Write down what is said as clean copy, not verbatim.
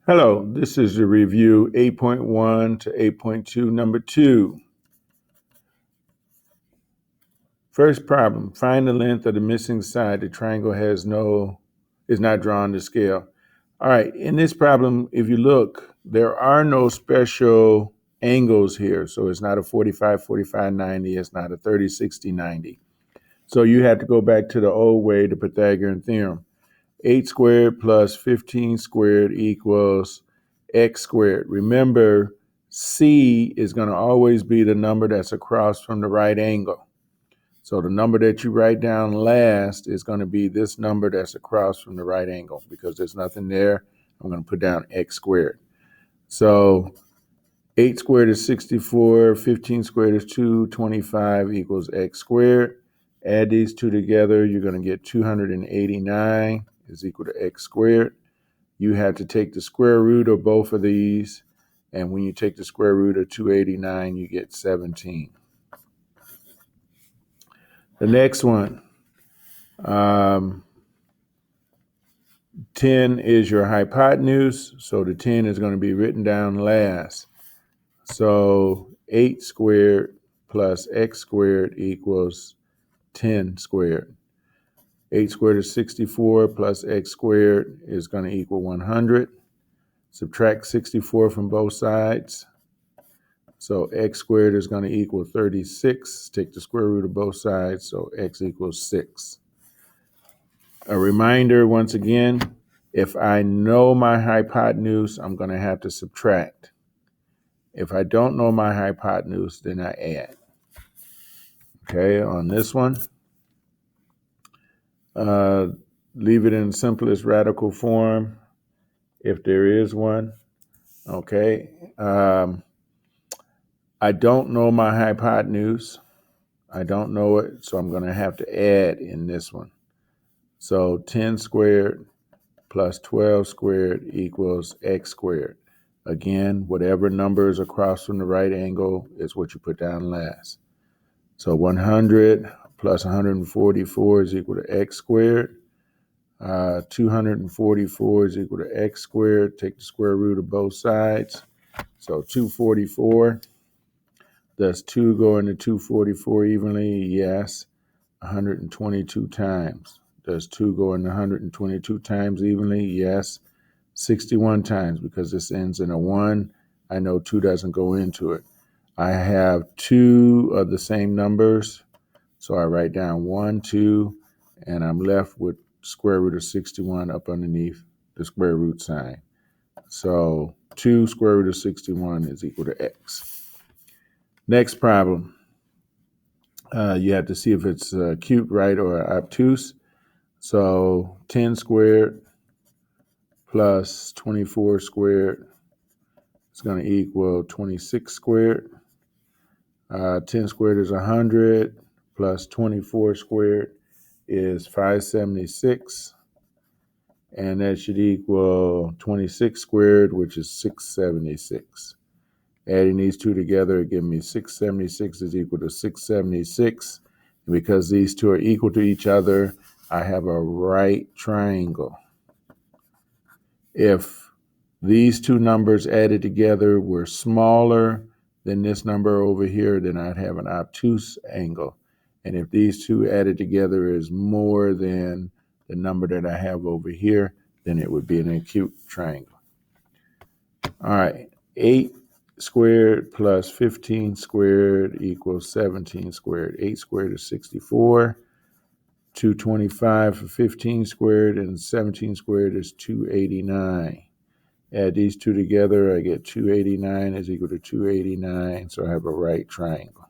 Hello, this is the review 8.1 to 8.2, number 2. First problem, find the length of the missing side. The triangle is not drawn to scale. All right, in this problem, if you look, there are no special angles here. So it's not a 45, 45, 90. It's not a 30, 60, 90. So you have to go back to the old way, the Pythagorean theorem. 8 squared plus 15 squared equals x squared. Remember, C is going to always be the number that's across from the right angle. So the number that you write down last is going to be this number that's across from the right angle. Because there's nothing there, I'm going to put down x squared. So 8 squared is 64, 15 squared is 225 equals x squared. Add these two together, you're going to get 289 is equal to x squared. You have to take the square root of both of these, and when you take the square root of 289, you get 17. The next one, 10 is your hypotenuse, so the 10 is going to be written down last. So 8 squared plus x squared equals 10 squared. 8 squared is 64 plus x squared is going to equal 100. Subtract 64 from both sides. So x squared is going to equal 36. Take the square root of both sides, so x equals 6. A reminder, once again, if I know my hypotenuse, I'm going to have to subtract. If I don't know my hypotenuse, then I add. Okay, on this one, leave it in simplest radical form, if there is one. Okay. I don't know my hypotenuse. I don't know it, so I'm going to have to add in this one. So 10 squared plus 12 squared equals x squared. Again, whatever number is across from the right angle is what you put down last. So 100 plus 144 is equal to x squared. 244 is equal to x squared. Take the square root of both sides. So 244. Does 2 go into 244 evenly? Yes. 122 times. Does 2 go into 122 times evenly? Yes. 61 times, because this ends in a 1. I know 2 doesn't go into it. I have 2 of the same numbers, so I write down 1, 2, and I'm left with square root of 61 up underneath the square root sign. So 2 square root of 61 is equal to x. Next problem. You have to see if it's acute, right, or obtuse. So 10 squared plus 24 squared is going to equal 26 squared. 10 squared is 100 plus 24 squared is 576. And that should equal 26 squared, which is 676. Adding these two together, it gives me 676 is equal to 676. And because these two are equal to each other, I have a right triangle. If these two numbers added together were smaller than this number over here, then I'd have an obtuse angle. And if these two added together is more than the number that I have over here, then it would be an acute triangle. All right, 8 squared plus 15 squared equals 17 squared. 8 squared is 64. 225 for 15 squared, and 17 squared is 289. Add these two together, I get 289 is equal to 289, so I have a right triangle.